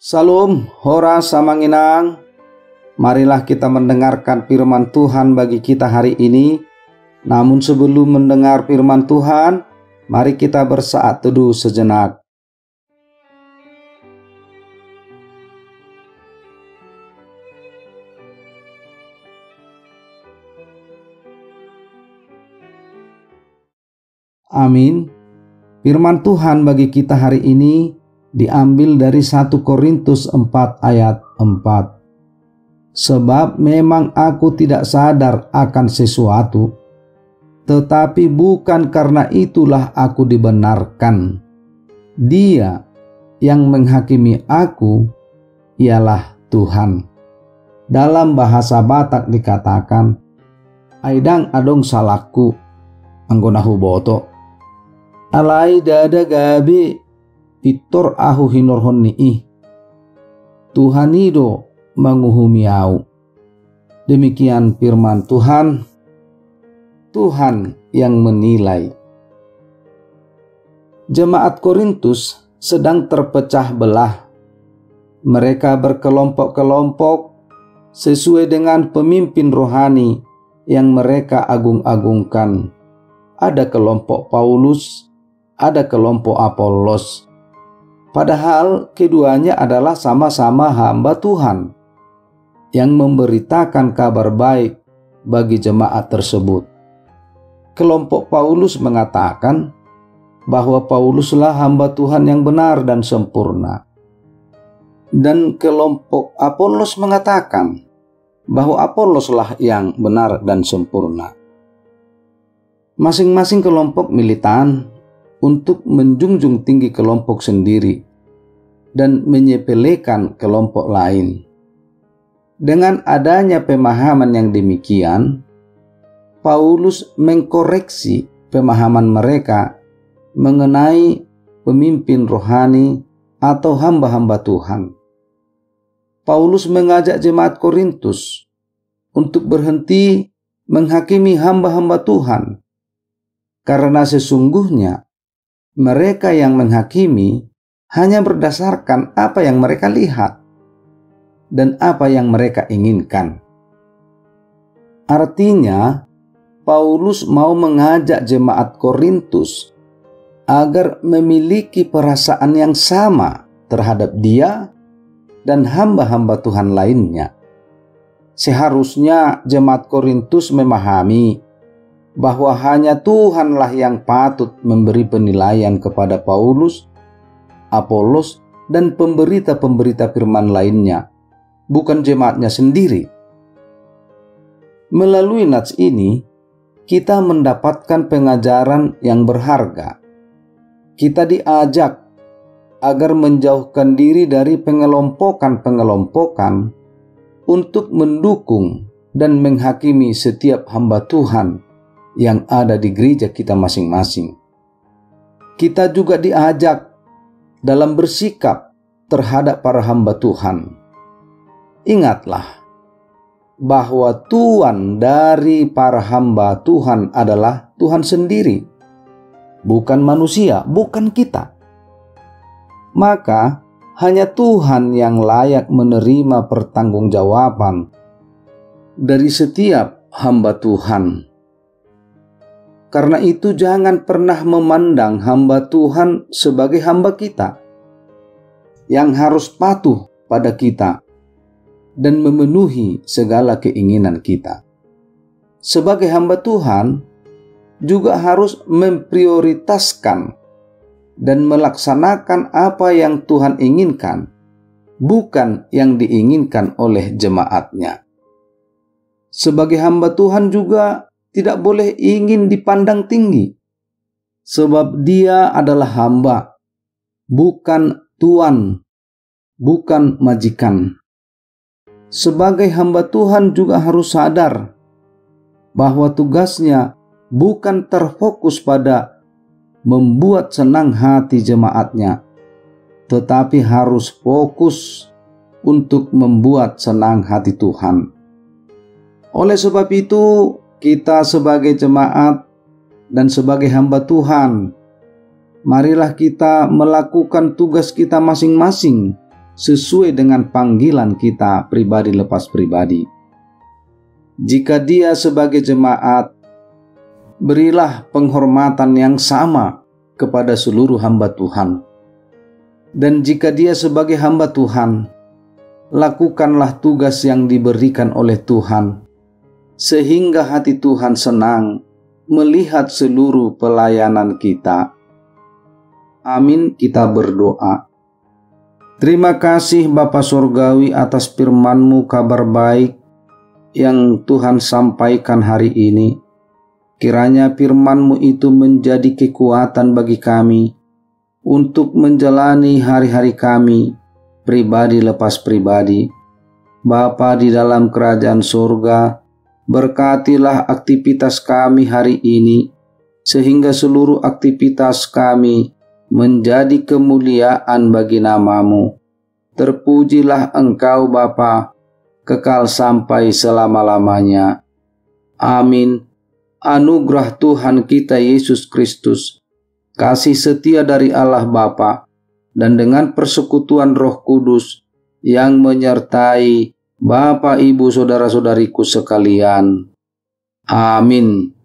Salam, hora samanginang. Marilah kita mendengarkan firman Tuhan bagi kita hari ini. Namun sebelum mendengar firman Tuhan, mari kita bersaat teduh sejenak. Amin. Firman Tuhan bagi kita hari ini diambil dari 1 Korintus 4 ayat 4. Sebab memang aku tidak sadar akan sesuatu, tetapi bukan karena itulah aku dibenarkan. Dia yang menghakimi aku ialah Tuhan. Dalam bahasa Batak dikatakan, aidang adong salahku, anggonahu boto. Alai dada gabi, pitor ahu hinorhon niih. Tuhan ido menguhumiau. Demikian firman Tuhan. Tuhan yang menilai. Jemaat Korintus sedang terpecah belah. Mereka berkelompok-kelompok sesuai dengan pemimpin rohani yang mereka agung-agungkan. Ada kelompok Paulus, ada kelompok Apolos. Padahal keduanya adalah sama-sama hamba Tuhan yang memberitakan kabar baik bagi jemaat tersebut. Kelompok Paulus mengatakan bahwa Pauluslah hamba Tuhan yang benar dan sempurna. Dan kelompok Apolos mengatakan bahwa Apoloslah yang benar dan sempurna. Masing-masing kelompok militan untuk menjunjung tinggi kelompok sendiri dan menyepelekan kelompok lain. Dengan adanya pemahaman yang demikian, Paulus mengkoreksi pemahaman mereka mengenai pemimpin rohani atau hamba-hamba Tuhan. Paulus mengajak jemaat Korintus untuk berhenti menghakimi hamba-hamba Tuhan, karena sesungguhnya mereka yang menghakimi hanya berdasarkan apa yang mereka lihat dan apa yang mereka inginkan. Artinya, Paulus mau mengajak jemaat Korintus agar memiliki perasaan yang sama terhadap dia dan hamba-hamba Tuhan lainnya. Seharusnya jemaat Korintus memahami bahwa hanya Tuhanlah yang patut memberi penilaian kepada Paulus, Apolos, dan pemberita-pemberita firman lainnya, bukan jemaatnya sendiri. Melalui nats ini, kita mendapatkan pengajaran yang berharga. Kita diajak agar menjauhkan diri dari pengelompokan-pengelompokan untuk mendukung dan menghakimi setiap hamba Tuhan yang ada di gereja kita masing-masing. Kita juga diajak dalam bersikap terhadap para hamba Tuhan. Ingatlah bahwa Tuan dari para hamba Tuhan adalah Tuhan sendiri, bukan manusia, bukan kita. Maka hanya Tuhan yang layak menerima pertanggungjawaban dari setiap hamba Tuhan. Karena itu jangan pernah memandang hamba Tuhan sebagai hamba kita yang harus patuh pada kita dan memenuhi segala keinginan kita. Sebagai hamba Tuhan juga harus memprioritaskan dan melaksanakan apa yang Tuhan inginkan, bukan yang diinginkan oleh jemaatnya. Sebagai hamba Tuhan juga tidak boleh ingin dipandang tinggi, sebab dia adalah hamba, bukan tuan, bukan majikan. Sebagai hamba Tuhan juga harus sadar bahwa tugasnya bukan terfokus pada membuat senang hati jemaatnya, tetapi harus fokus untuk membuat senang hati Tuhan. Oleh sebab itu, kita sebagai jemaat dan sebagai hamba Tuhan marilah kita melakukan tugas kita masing-masing sesuai dengan panggilan kita pribadi lepas pribadi. Jika dia sebagai jemaat, berilah penghormatan yang sama kepada seluruh hamba Tuhan. Dan jika dia sebagai hamba Tuhan, lakukanlah tugas yang diberikan oleh Tuhan, sehingga hati Tuhan senang melihat seluruh pelayanan kita. Amin. Kita berdoa. Terima kasih Bapa Surgawi atas firman-Mu kabar baik yang Tuhan sampaikan hari ini. Kiranya firman-Mu itu menjadi kekuatan bagi kami untuk menjalani hari-hari kami pribadi lepas pribadi. Bapa di dalam kerajaan surga, berkatilah aktivitas kami hari ini, sehingga seluruh aktivitas kami menjadi kemuliaan bagi nama-Mu. Terpujilah Engkau Bapa, kekal sampai selama-lamanya. Amin. Anugerah Tuhan kita Yesus Kristus, kasih setia dari Allah Bapa, dan dengan persekutuan Roh Kudus yang menyertai Bapak, Ibu, saudara-saudariku sekalian. Amin.